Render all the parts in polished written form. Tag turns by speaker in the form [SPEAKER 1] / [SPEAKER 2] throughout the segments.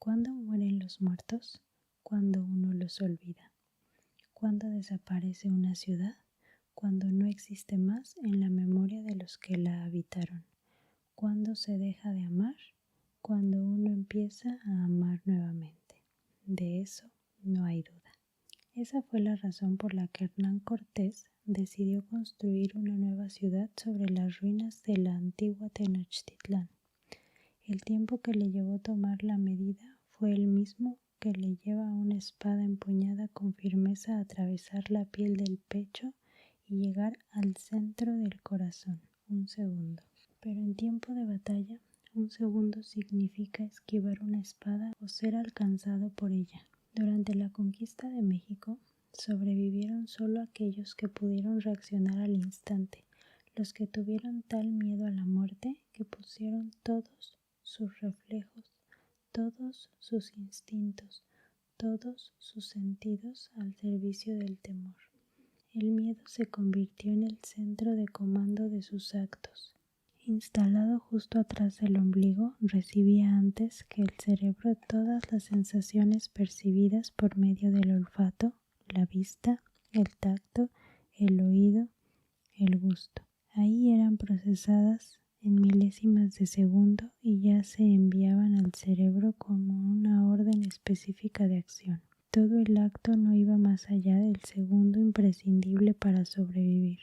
[SPEAKER 1] ¿Cuándo mueren los muertos? Cuando uno los olvida. ¿Cuándo desaparece una ciudad? Cuando no existe más en la memoria de los que la habitaron. ¿Cuándo se deja de amar? Cuando uno empieza a amar nuevamente. De eso no hay duda. Esa fue la razón por la que Hernán Cortés decidió construir una nueva ciudad sobre las ruinas de la antigua Tenochtitlán. El tiempo que le llevó tomar la medida fue el mismo que le lleva una espada empuñada con firmeza a atravesar la piel del pecho y llegar al centro del corazón, un segundo. Pero en tiempo de batalla, un segundo significa esquivar una espada o ser alcanzado por ella. Durante la conquista de México, sobrevivieron solo aquellos que pudieron reaccionar al instante, los que tuvieron tal miedo a la muerte que pusieron todos sus reflejos, todos sus instintos, todos sus sentidos al servicio del temor. El miedo se convirtió en el centro de comando de sus actos. Instalado justo atrás del ombligo, recibía antes que el cerebro todas las sensaciones percibidas por medio del olfato, la vista, el tacto, el oído, el gusto. Ahí eran procesadas en milésimas de segundo y ya se enviaban al cerebro como una orden específica de acción. Todo el acto no iba más allá del segundo imprescindible para sobrevivir.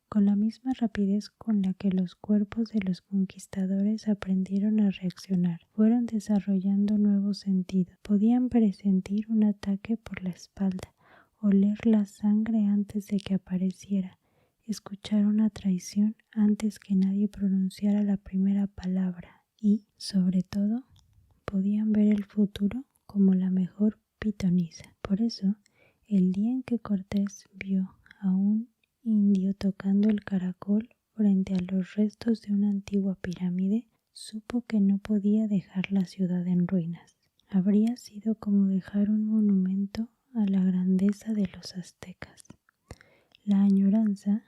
[SPEAKER 1] Con la misma rapidez con la que los cuerpos de los conquistadores aprendieron a reaccionar, fueron desarrollando nuevos sentidos. Podían presentir un ataque por la espalda, oler la sangre antes de que apareciera, escuchar una traición antes que nadie pronunciara la primera palabra y, sobre todo, podían ver el futuro como la mejor pitonisa. Por eso, el día en que Cortés vio a un indio tocando el caracol frente a los restos de una antigua pirámide, supo que no podía dejar la ciudad en ruinas. Habría sido como dejar un monumento a la grandeza de los aztecas. La añoranza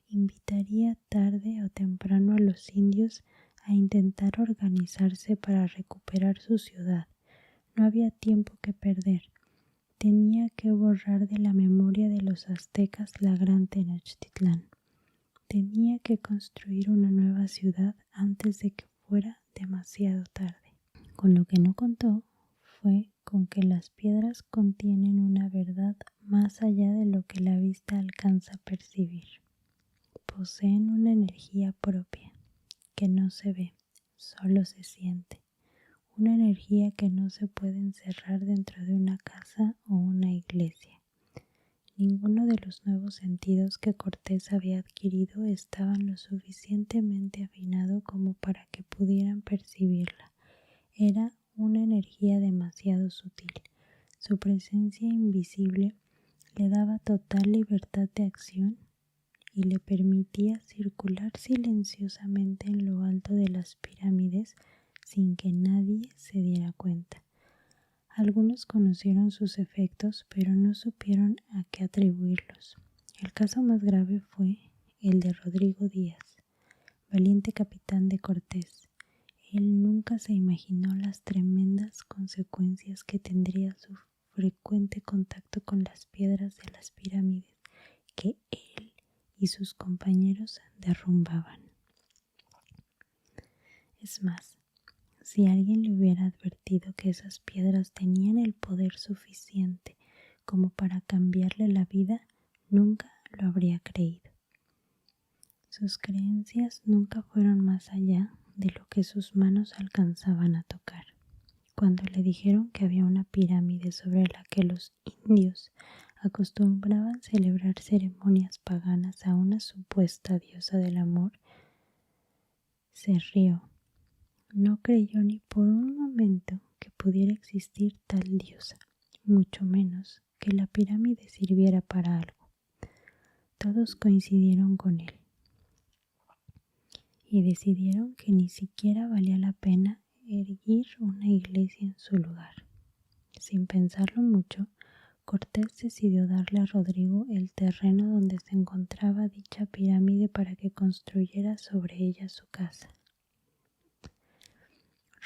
[SPEAKER 1] invitaría tarde o temprano a los indios a intentar organizarse para recuperar su ciudad. No había tiempo que perder. Tenía que borrar de la memoria de los aztecas la gran Tenochtitlán. Tenía que construir una nueva ciudad antes de que fuera demasiado tarde. Con lo que no contó fue con que las piedras contienen una verdad más allá de lo que la vista alcanza a percibir. Poseen una energía propia que no se ve, solo se siente. Una energía que no se puede encerrar dentro de una casa o una iglesia. Ninguno de los nuevos sentidos que Cortés había adquirido estaban lo suficientemente afinado como para que pudieran percibirla. Era una energía demasiado sutil. Su presencia invisible le daba total libertad de acción y le permitía circular silenciosamente en lo alto de las pirámides sin que nadie se diera cuenta. Algunos conocieron sus efectos, pero no supieron a qué atribuirlos. El caso más grave fue el de Rodrigo Díaz, valiente capitán de Cortés. Él nunca se imaginó las tremendas consecuencias que tendría su frecuente contacto con las piedras de las pirámides que él y sus compañeros derrumbaban. Es más, si alguien le hubiera advertido que esas piedras tenían el poder suficiente como para cambiarle la vida, nunca lo habría creído. Sus creencias nunca fueron más allá de lo que sus manos alcanzaban a tocar. Cuando le dijeron que había una pirámide sobre la que los indios acostumbraban celebrar ceremonias paganas a una supuesta diosa del amor, se rió. No creyó ni por un momento que pudiera existir tal diosa, mucho menos que la pirámide sirviera para algo. Todos coincidieron con él y decidieron que ni siquiera valía la pena erguir una iglesia en su lugar. Sin pensarlo mucho, Cortés decidió darle a Rodrigo el terreno donde se encontraba dicha pirámide para que construyera sobre ella su casa.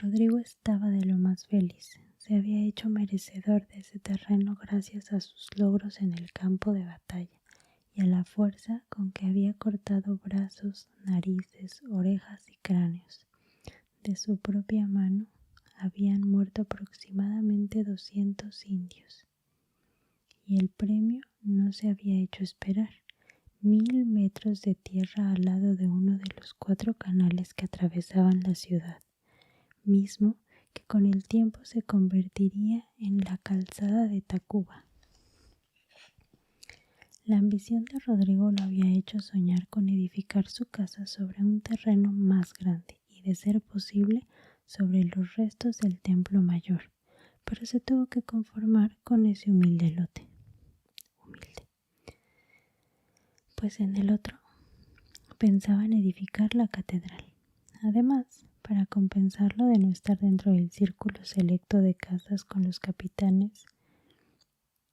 [SPEAKER 1] Rodrigo estaba de lo más feliz. Se había hecho merecedor de ese terreno gracias a sus logros en el campo de batalla y a la fuerza con que había cortado brazos, narices, orejas y cráneos. De su propia mano habían muerto aproximadamente 200 indios. Y el premio no se había hecho esperar. 1000 metros de tierra al lado de uno de los 4 canales que atravesaban la ciudad, mismo que con el tiempo se convertiría en la calzada de Tacuba. La ambición de Rodrigo lo había hecho soñar con edificar su casa sobre un terreno más grande y, de ser posible, sobre los restos del templo mayor, pero se tuvo que conformar con ese humilde lote. Pues en el otro pensaba en edificar la catedral. Además, para compensarlo de no estar dentro del círculo selecto de casas con los capitanes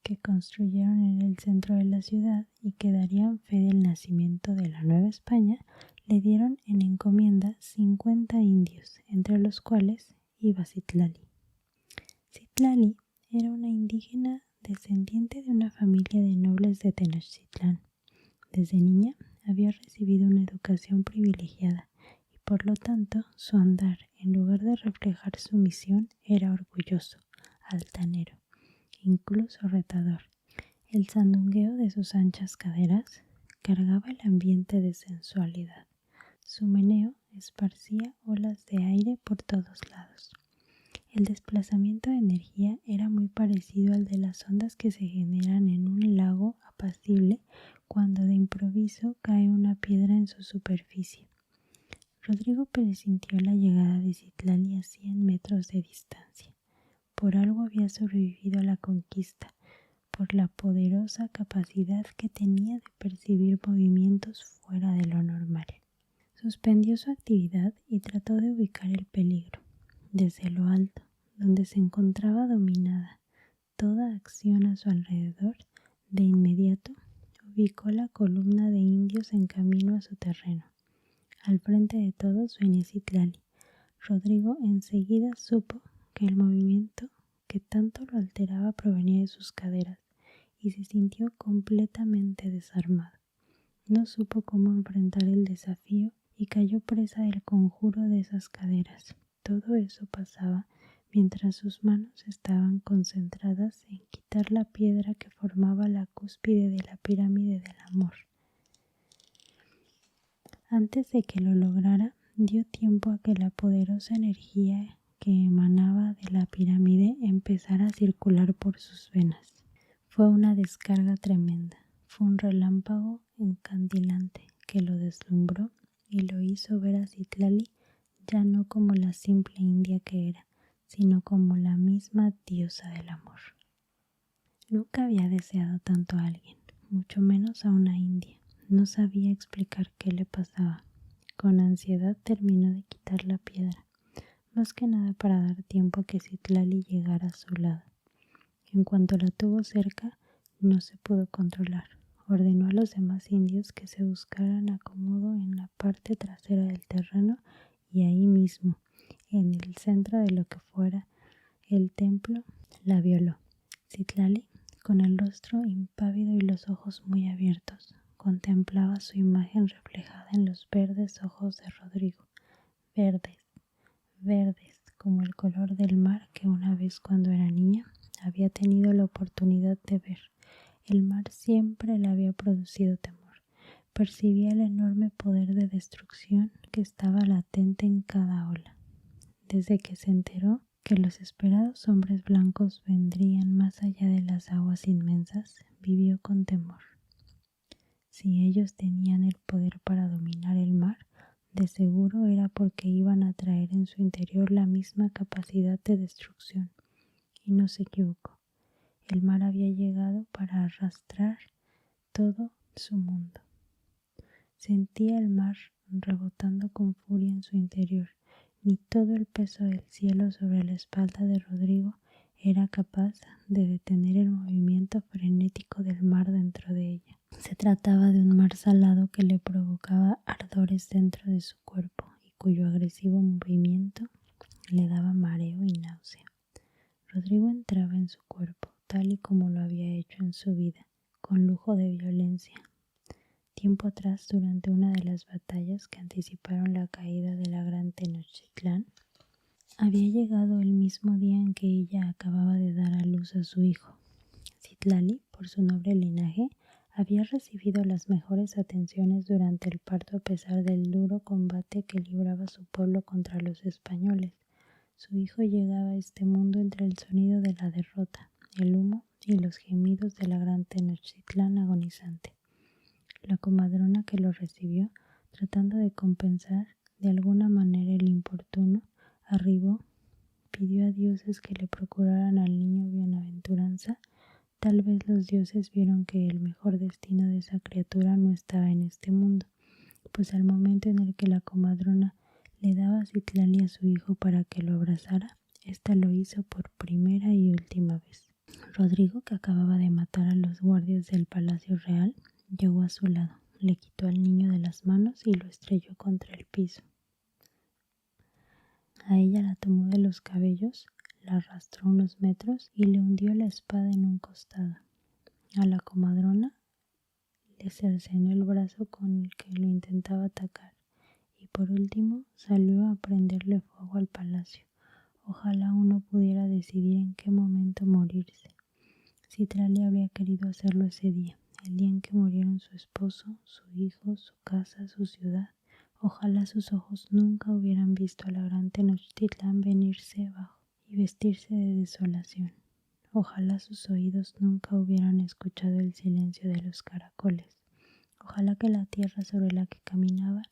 [SPEAKER 1] que construyeron en el centro de la ciudad y que darían fe del nacimiento de la Nueva España, le dieron en encomienda 50 indios, entre los cuales iba Citlali. Citlali era una indígena descendiente de una familia de nobles de Tenochtitlán. Desde niña había recibido una educación privilegiada y por lo tanto su andar, en lugar de reflejar sumisión, era orgulloso, altanero, incluso retador. El sandungueo de sus anchas caderas cargaba el ambiente de sensualidad. Su meneo esparcía olas de aire por todos lados. El desplazamiento de energía era muy parecido al de las ondas que se generan en un lago apacible cuando de improviso cae una piedra en su superficie. Rodrigo presintió la llegada de Citlali a 100 metros de distancia. Por algo había sobrevivido a la conquista, por la poderosa capacidad que tenía de percibir movimientos fuera de lo normal. Suspendió su actividad y trató de ubicar el peligro. Desde lo alto, donde se encontraba dominada toda acción a su alrededor, de inmediato ubicó la columna de indios en camino a su terreno. Al frente de todos venía Citlali. Rodrigo enseguida supo que el movimiento que tanto lo alteraba provenía de sus caderas y se sintió completamente desarmado. No supo cómo enfrentar el desafío y cayó presa del conjuro de esas caderas. Todo eso pasaba mientras sus manos estaban concentradas en quitar la piedra que formaba la cúspide de la pirámide del amor. Antes de que lo lograra, dio tiempo a que la poderosa energía que emanaba de la pirámide empezara a circular por sus venas. Fue una descarga tremenda, fue un relámpago encandilante que lo deslumbró y lo hizo ver a Citlali ya no como la simple india que era, sino como la misma diosa del amor. Nunca había deseado tanto a alguien, mucho menos a una india. No sabía explicar qué le pasaba. Con ansiedad terminó de quitar la piedra, más que nada para dar tiempo a que Citlali llegara a su lado. En cuanto la tuvo cerca, no se pudo controlar. Ordenó a los demás indios que se buscaran acomodo en la parte trasera del terreno y ahí mismo, en el centro de lo que fuera el templo, la violó. Citlali, con el rostro impávido y los ojos muy abiertos, contemplaba su imagen reflejada en los verdes ojos de Rodrigo. Verdes, verdes, como el color del mar que una vez cuando era niña había tenido la oportunidad de ver. El mar siempre le había producido temor. Percibía el enorme poder de destrucción que estaba latente en cada ola. Desde que se enteró que los esperados hombres blancos vendrían más allá de las aguas inmensas, vivió con temor. Si ellos tenían el poder para dominar el mar, de seguro era porque iban a traer en su interior la misma capacidad de destrucción. Y no se equivocó. El mar había llegado para arrastrar todo su mundo. Sentía el mar rebotando con furia en su interior. Ni todo el peso del cielo sobre la espalda de Rodrigo era capaz de detener el movimiento frenético del mar dentro de ella. Se trataba de un mar salado que le provocaba ardores dentro de su cuerpo y cuyo agresivo movimiento le daba mareo y náusea. Rodrigo entraba en su cuerpo, tal y como lo había hecho en su vida, con lujo de violencia. Tiempo atrás, durante una de las batallas que anticiparon la caída de la gran Tenochtitlán, había llegado el mismo día en que ella acababa de dar a luz a su hijo. Citlali, por su noble linaje, había recibido las mejores atenciones durante el parto a pesar del duro combate que libraba su pueblo contra los españoles. Su hijo llegaba a este mundo entre el sonido de la derrota, el humo y los gemidos de la gran Tenochtitlán agonizante. La comadrona que lo recibió, tratando de compensar de alguna manera el importuno, arribó, pidió a dioses que le procuraran al niño bienaventuranza. Tal vez los dioses vieron que el mejor destino de esa criatura no estaba en este mundo, pues al momento en el que la comadrona le daba a Citlali a su hijo para que lo abrazara, ésta lo hizo por primera y última vez. Rodrigo, que acababa de matar a los guardias del palacio real, llegó a su lado, le quitó al niño de las manos y lo estrelló contra el piso. A ella la tomó de los cabellos, la arrastró unos metros y le hundió la espada en un costado. A la comadrona le cercenó el brazo con el que lo intentaba atacar y por último salió a prenderle fuego al palacio. Ojalá uno pudiera decidir en qué momento morirse. Citlali habría querido hacerlo ese día, el día en que murieron su esposo, su hijo, su casa, su ciudad. Ojalá sus ojos nunca hubieran visto a la gran Tenochtitlán venirse abajo y vestirse de desolación. Ojalá sus oídos nunca hubieran escuchado el silencio de los caracoles. Ojalá que la tierra sobre la que caminaban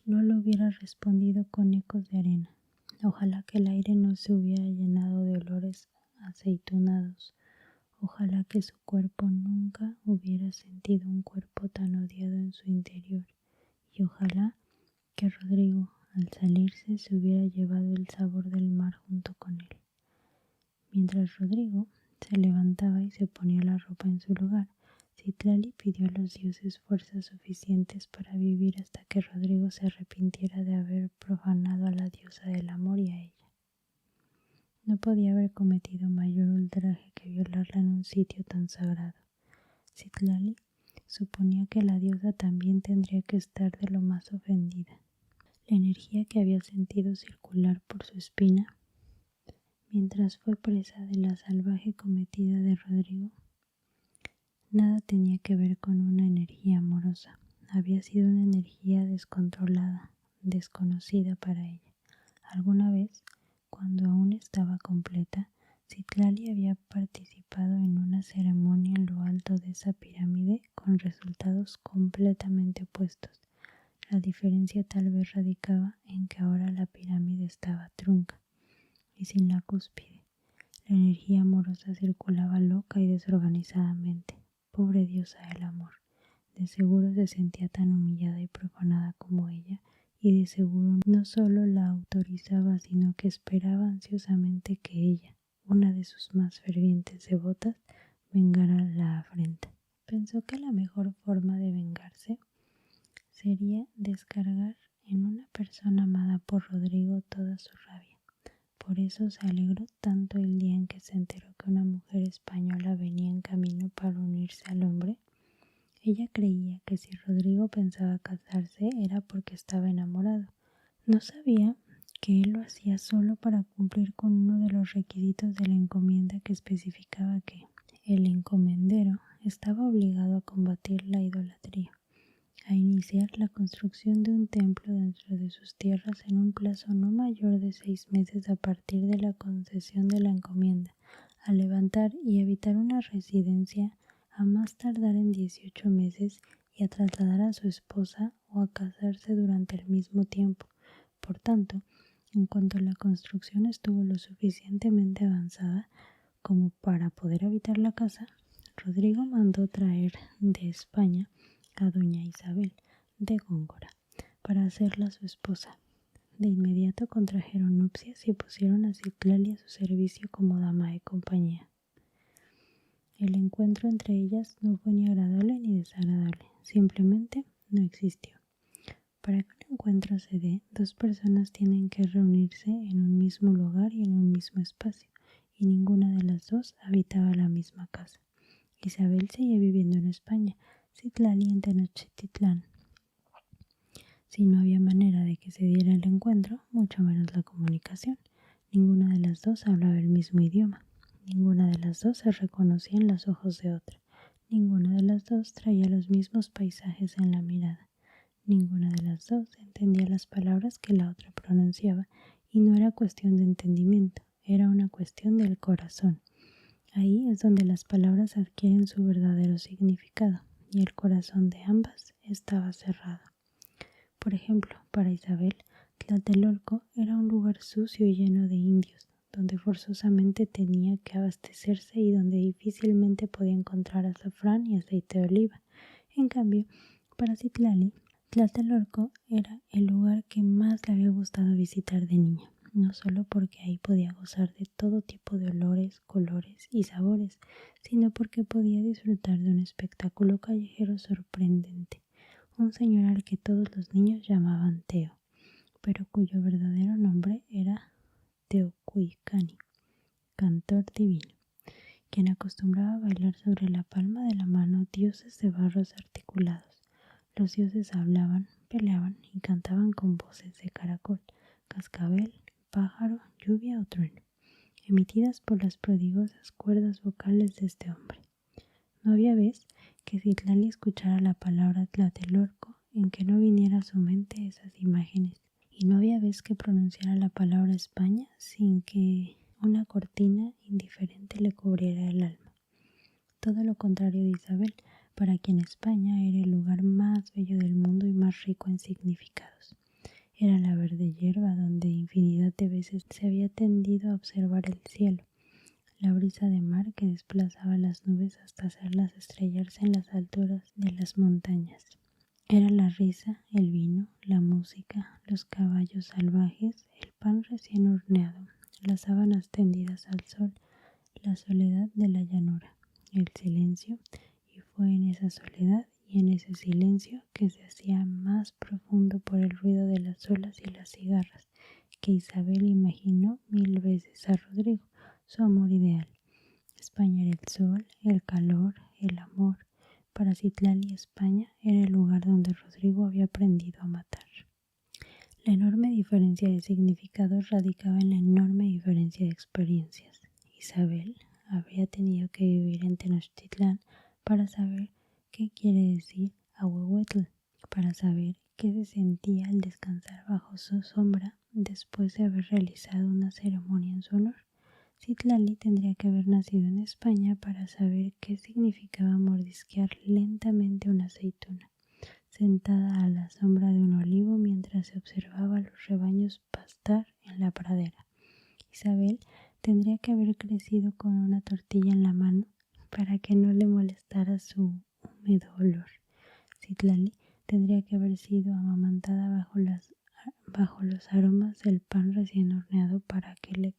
[SPEAKER 1] no lo hubiera respondido con ecos de arena. Ojalá que el aire no se hubiera llenado de olores aceitunados. Ojalá que su cuerpo nunca hubiera sentido un cuerpo tan odiado en su interior. Y ojalá que Rodrigo, al salirse, se hubiera llevado el sabor del mar junto con él. Mientras Rodrigo se levantaba y se ponía la ropa en su lugar, Citlali pidió a los dioses fuerzas suficientes para vivir hasta que Rodrigo se arrepintiera de haber profanado a la diosa del amor y a ella. No podía haber cometido mayor ultraje que violarla en un sitio tan sagrado. Citlali suponía que la diosa también tendría que estar de lo más ofendida. La energía que había sentido circular por su espina mientras fue presa de la salvaje cometida de Rodrigo, nada tenía que ver con una energía amorosa. Había sido una energía descontrolada, desconocida para ella. Alguna vez, cuando aún estaba completa, Citlali había participado en una ceremonia en lo alto de esa pirámide con resultados completamente opuestos. La diferencia tal vez radicaba en que ahora la pirámide estaba trunca y sin la cúspide. La energía amorosa circulaba loca y desorganizadamente. Pobre diosa del amor. De seguro se sentía tan humillada y profanada como ella, y de seguro no solo la autorizaba, sino que esperaba ansiosamente que ella, una de sus más fervientes devotas, vengara la afrenta. Pensó que la mejor forma de vengarse sería descargar en una persona amada por Rodrigo toda su rabia. Por eso se alegró tanto el día en que se enteró que una mujer española venía en camino para unirse al hombre. Ella creía que si Rodrigo pensaba casarse era porque estaba enamorado. No sabía que él lo hacía solo para cumplir con uno de los requisitos de la encomienda que especificaba que el encomendero estaba obligado a combatir la idolatría, a iniciar la construcción de un templo dentro de sus tierras en un plazo no mayor de 6 meses a partir de la concesión de la encomienda, a levantar y habitar una residencia a más tardar en 18 meses y a trasladar a su esposa o a casarse durante el mismo tiempo. Por tanto, en cuanto la construcción estuvo lo suficientemente avanzada como para poder habitar la casa, Rodrigo mandó traer de España a doña Isabel de Góngora para hacerla su esposa. De inmediato contrajeron nupcias y pusieron a Citlali a su servicio como dama de compañía. El encuentro entre ellas no fue ni agradable ni desagradable, simplemente no existió. Para que una encuentro se dé, dos personas tienen que reunirse en un mismo lugar y en un mismo espacio, y ninguna de las dos habitaba la misma casa. Isabel seguía viviendo en España, Citlali en Tenochtitlán. Si no había manera de que se diera el encuentro, mucho menos la comunicación. Ninguna de las dos hablaba el mismo idioma. Ninguna de las dos se reconocía en los ojos de otra. Ninguna de las dos traía los mismos paisajes en la mirada. Ninguna de las dos entendía las palabras que la otra pronunciaba, y no era cuestión de entendimiento, era una cuestión del corazón. Ahí es donde las palabras adquieren su verdadero significado, y el corazón de ambas estaba cerrado. Por ejemplo, para Isabel, Tlatelolco era un lugar sucio y lleno de indios, donde forzosamente tenía que abastecerse y donde difícilmente podía encontrar azafrán y aceite de oliva. En cambio, para Citlali, Tlatelolco era el lugar que más le había gustado visitar de niña, no solo porque ahí podía gozar de todo tipo de olores, colores y sabores, sino porque podía disfrutar de un espectáculo callejero sorprendente. Un señor al que todos los niños llamaban Teo, pero cuyo verdadero nombre era Teocuicani, cantor divino, quien acostumbraba a bailar sobre la palma de la mano dioses de barros articulados. Los dioses hablaban, peleaban y cantaban con voces de caracol, cascabel, pájaro, lluvia o trueno, emitidas por las prodigiosas cuerdas vocales de este hombre. No había vez que Citlali escuchara la palabra Tlatelolco en que no viniera a su mente esas imágenes, y no había vez que pronunciara la palabra España sin que una cortina indiferente le cubriera el alma. Todo lo contrario de Isabel, para quien España era el lugar más bello del mundo y más rico en significados. Era la verde hierba donde infinidad de veces se había tendido a observar el cielo, la brisa de mar que desplazaba las nubes hasta hacerlas estrellarse en las alturas de las montañas. Era la risa, el vino, la música, los caballos salvajes, el pan recién horneado, las sábanas tendidas al sol, la soledad de la llanura, el silencio, y fue en esa soledad y en ese silencio que se hacía más profundo por el ruido de las olas y las cigarras, que Isabel imaginó 1000 veces a Rodrigo, su amor ideal. España era el sol, el calor, el amor. Para Citlali, España era el lugar donde Rodrigo había aprendido a matar. La enorme diferencia de significados radicaba en la enorme diferencia de experiencias. Isabel habría tenido que vivir en Tenochtitlán para saber qué quiere decir ahuehuetl, para saber qué se sentía al descansar bajo su sombra después de haber realizado una ceremonia en su honor. Citlali tendría que haber nacido en España para saber qué significaba mordisquear lentamente una aceituna, sentada a la sombra de un olivo mientras se observaba a los rebaños pastar en la pradera. Isabel tendría que haber crecido con una tortilla en la mano para que no le molestara su húmedo olor. Citlali tendría que haber sido amamantada bajo los aromas del pan recién horneado para que le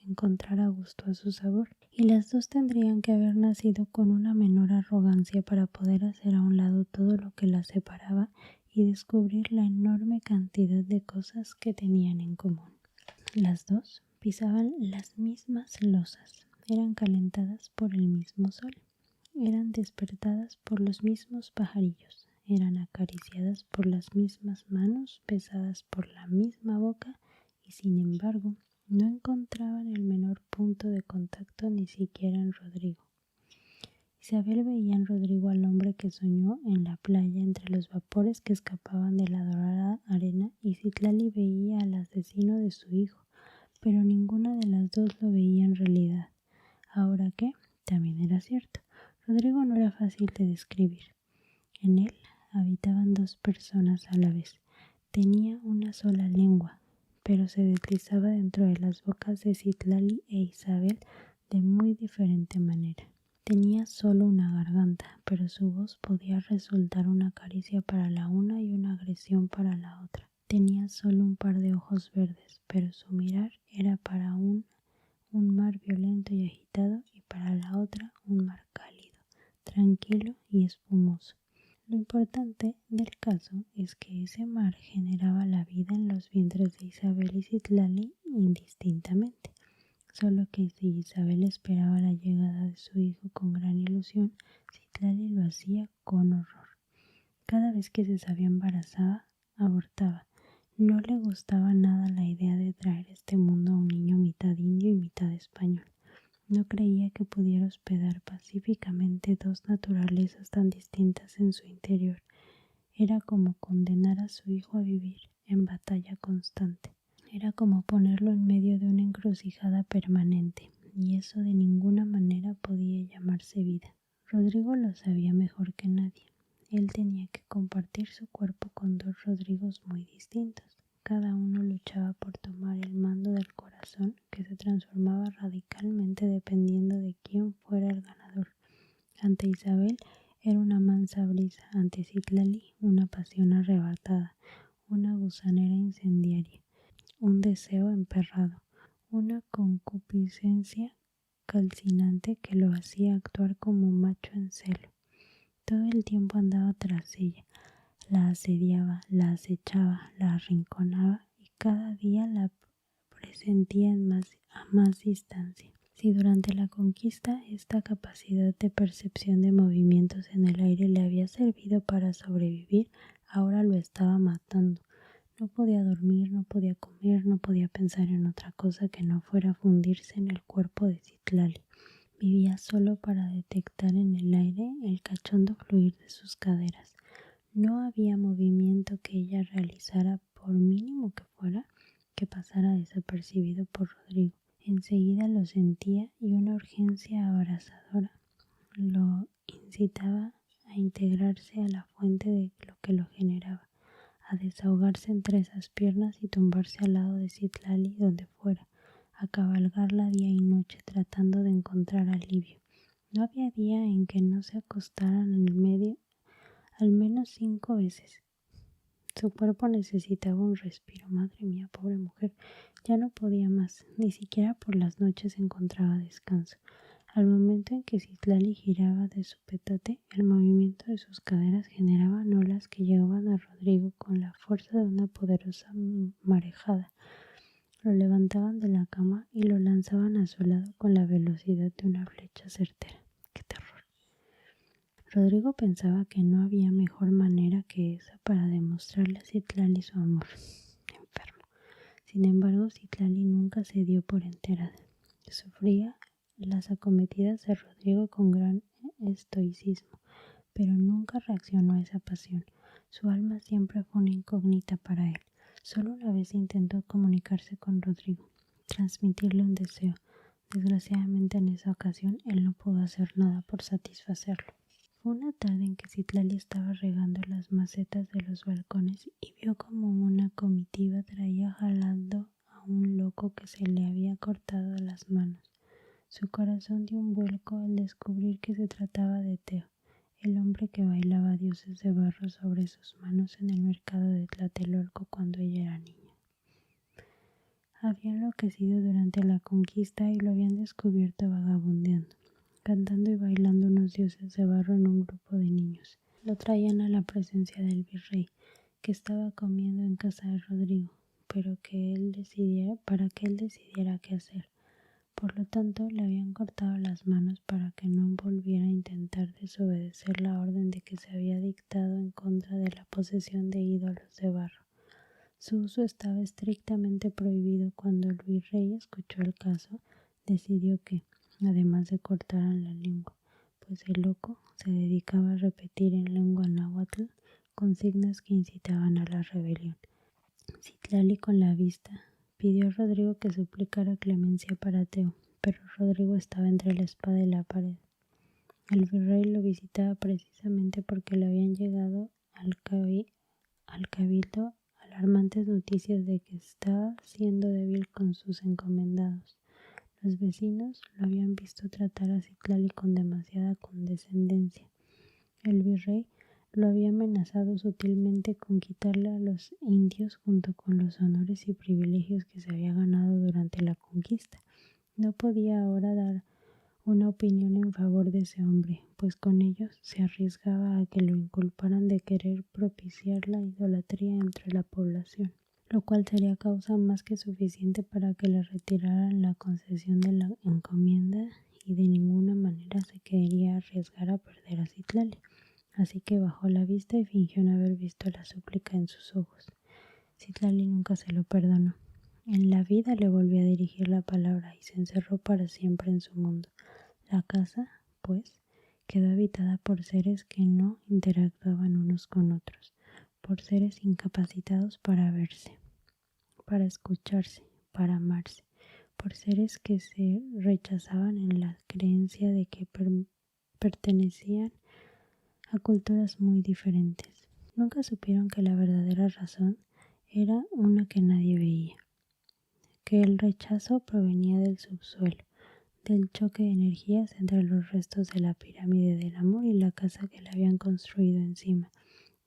[SPEAKER 1] encontrara gusto a su sabor, y las dos tendrían que haber nacido con una menor arrogancia para poder hacer a un lado todo lo que las separaba y descubrir la enorme cantidad de cosas que tenían en común. Las dos pisaban las mismas losas, eran calentadas por el mismo sol, eran despertadas por los mismos pajarillos, eran acariciadas por las mismas manos, besadas por la misma boca, y sin embargo no encontraban el menor punto de contacto ni siquiera en Rodrigo. Isabel veía en Rodrigo al hombre que soñó en la playa entre los vapores que escapaban de la dorada arena, y Citlali veía al asesino de su hijo, pero ninguna de las dos lo veía en realidad. Ahora que, también era cierto, Rodrigo no era fácil de describir. En él habitaban dos personas a la vez. Tenía una sola lengua, pero se deslizaba dentro de las bocas de Citlali e Isabel de muy diferente manera. Tenía solo una garganta, pero su voz podía resultar una caricia para la una y una agresión para la otra. Tenía solo un par de ojos verdes, pero su mirar era para un mar violento y agitado, y para la otra un mar cálido, tranquilo y espumoso. Lo importante del caso es que ese mar generaba la vida en los vientres de Isabel y Citlali indistintamente, solo que si Isabel esperaba la llegada de su hijo con gran ilusión, Citlali lo hacía con horror. Cada vez que se sabía embarazada, abortaba. No le gustaba nada la idea de traer a este mundo a un niño mitad indio y mitad español. No creía que pudiera hospedar pacíficamente dos naturalezas tan distintas en su interior. Era como condenar a su hijo a vivir en batalla constante. Era como ponerlo en medio de una encrucijada permanente, y eso de ninguna manera podía llamarse vida. Rodrigo lo sabía mejor que nadie. Él tenía que compartir su cuerpo con dos Rodrigos muy distintos. Cada uno luchaba por tomar el mando del corazón, que se transformaba radicalmente dependiendo de quién fuera el ganador. Ante Isabel era una mansa brisa, ante Citlali una pasión arrebatada, una gusanera incendiaria, un deseo emperrado, una concupiscencia calcinante que lo hacía actuar como macho en celo. Todo el tiempo andaba tras ella, la asediaba, la acechaba, la arrinconaba y cada día la presentía a más distancia. Si durante la conquista esta capacidad de percepción de movimientos en el aire le había servido para sobrevivir, ahora lo estaba matando. No podía dormir, no podía comer, no podía pensar en otra cosa que no fuera fundirse en el cuerpo de Citlali. Vivía solo para detectar en el aire el cachondo fluir de sus caderas. No había movimiento que ella realizara, por mínimo que fuera, que pasara desapercibido por Rodrigo. Enseguida lo sentía y una urgencia abrasadora lo incitaba a integrarse a la fuente de lo que lo generaba, a desahogarse entre esas piernas y tumbarse al lado de Citlali donde fuera, a cabalgarla día y noche tratando de encontrar alivio. No había día en que no se acostaran en el medio al menos 5 veces. Su cuerpo necesitaba un respiro. Madre mía, pobre mujer, ya no podía más, ni siquiera por las noches encontraba descanso. Al momento en que Citlali giraba de su petate, el movimiento de sus caderas generaba olas que llegaban a Rodrigo con la fuerza de una poderosa marejada. Lo levantaban de la cama y lo lanzaban a su lado con la velocidad de una flecha certera. ¡Qué terror! Rodrigo pensaba que no había mejor manera que esa para demostrarle a Citlali su amor. Enfermo. Sin embargo, Citlali nunca se dio por enterada. Sufría las acometidas de Rodrigo con gran estoicismo, pero nunca reaccionó a esa pasión. Su alma siempre fue una incógnita para él. Solo una vez intentó comunicarse con Rodrigo, transmitirle un deseo. Desgraciadamente en esa ocasión él no pudo hacer nada por satisfacerlo. Fue una tarde en que Citlali estaba regando las macetas de los balcones y vio como una comitiva traía jalando a un loco que se le había cortado las manos. Su corazón dio un vuelco al descubrir que se trataba de Teo, el hombre que bailaba dioses de barro sobre sus manos en el mercado de Tlatelolco cuando ella era niña. Había enloquecido durante la conquista y lo habían descubierto vagabundeando, cantando y bailando unos dioses de barro en un grupo de niños. Lo traían a la presencia del virrey, que estaba comiendo en casa de Rodrigo, pero para que él decidiera qué hacer. Por lo tanto, le habían cortado las manos para que no volviera a intentar desobedecer la orden de que se había dictado en contra de la posesión de ídolos de barro. Su uso estaba estrictamente prohibido. Cuando el virrey escuchó el caso, decidió que, además de cortaran la lengua, pues el loco se dedicaba a repetir en lengua náhuatl consignas que incitaban a la rebelión. Citlali con la vista pidió a Rodrigo que suplicara clemencia para Teo, pero Rodrigo estaba entre la espada y la pared. El virrey lo visitaba precisamente porque le habían llegado al cabildo alarmantes noticias de que estaba siendo débil con sus encomendados. Los vecinos lo habían visto tratar a Citlali con demasiada condescendencia. El virrey lo había amenazado sutilmente con quitarle a los indios junto con los honores y privilegios que se había ganado durante la conquista. No podía ahora dar una opinión en favor de ese hombre, pues con ellos se arriesgaba a que lo inculparan de querer propiciar la idolatría entre la población, lo cual sería causa más que suficiente para que le retiraran la concesión de la encomienda, y de ninguna manera se quería arriesgar a perder a Citlali. Así que bajó la vista y fingió no haber visto la súplica en sus ojos. Citlali nunca se lo perdonó. En la vida le volvió a dirigir la palabra y se encerró para siempre en su mundo. La casa, pues, quedó habitada por seres que no interactuaban unos con otros, por seres incapacitados para verse, para escucharse, para amarse, por seres que se rechazaban en la creencia de que pertenecían a culturas muy diferentes. Nunca supieron que la verdadera razón era una que nadie veía, que el rechazo provenía del subsuelo, del choque de energías entre los restos de la pirámide del amor y la casa que le habían construido encima,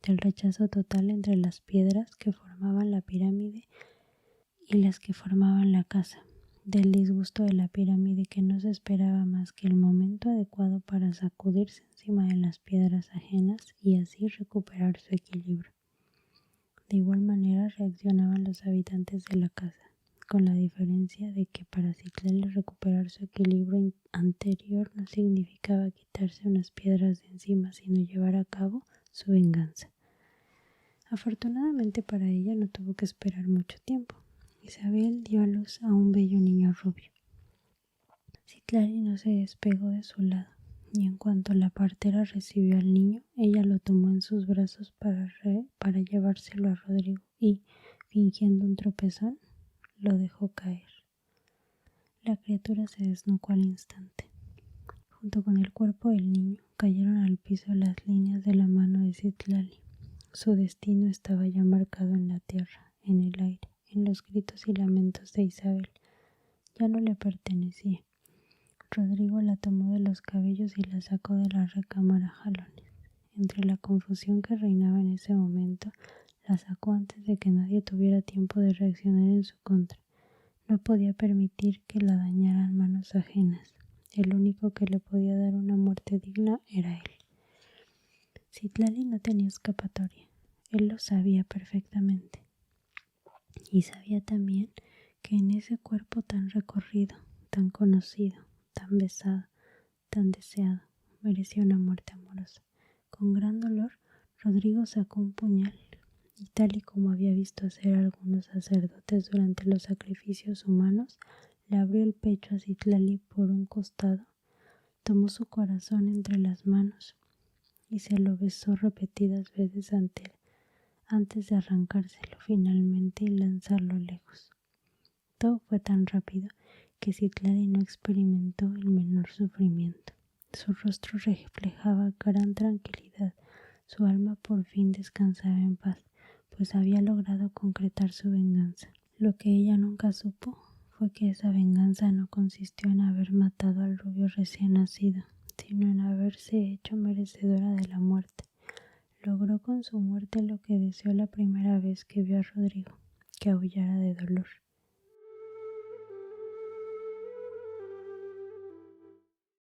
[SPEAKER 1] del rechazo total entre las piedras que formaban la pirámide y las que formaban la casa, del disgusto de la pirámide que no se esperaba más que el momento adecuado para sacudirse encima de las piedras ajenas y así recuperar su equilibrio. De igual manera reaccionaban los habitantes de la casa, con la diferencia de que para Citlali recuperar su equilibrio anterior no significaba quitarse unas piedras de encima, sino llevar a cabo su venganza. Afortunadamente para ella no tuvo que esperar mucho tiempo. Isabel dio a luz a un bello niño rubio. Citlali no se despegó de su lado, y en cuanto la partera recibió al niño, ella lo tomó en sus brazos para llevárselo a Rodrigo y, fingiendo un tropezón, lo dejó caer. La criatura se desnucó al instante. Junto con el cuerpo del niño cayeron al piso las líneas de la mano de Citlali. Su destino estaba ya marcado en la tierra, en el aire, en los gritos y lamentos de Isabel. Ya no le pertenecía. Rodrigo la tomó de los cabellos y la sacó de la recámara a jalones. Entre la confusión que reinaba en ese momento, la sacó antes de que nadie tuviera tiempo de reaccionar en su contra. No podía permitir que la dañaran manos ajenas. El único que le podía dar una muerte digna era él. Citlali no tenía escapatoria. Él lo sabía perfectamente. Y sabía también que en ese cuerpo tan recorrido, tan conocido, tan besado, tan deseado, merecía una muerte amorosa. Con gran dolor, Rodrigo sacó un puñal y, tal y como había visto hacer a algunos sacerdotes durante los sacrificios humanos, le abrió el pecho a Citlali por un costado, tomó su corazón entre las manos y se lo besó repetidas veces antes de arrancárselo finalmente y lanzarlo lejos. Todo fue tan rápido que Citlali no experimentó el menor sufrimiento. Su rostro reflejaba gran tranquilidad. Su alma por fin descansaba en paz, pues había logrado concretar su venganza. Lo que ella nunca supo fue que esa venganza no consistió en haber matado al rubio recién nacido, sino en haberse hecho merecedora de la muerte. Logró con su muerte lo que deseó la primera vez que vio a Rodrigo, que aullara de dolor.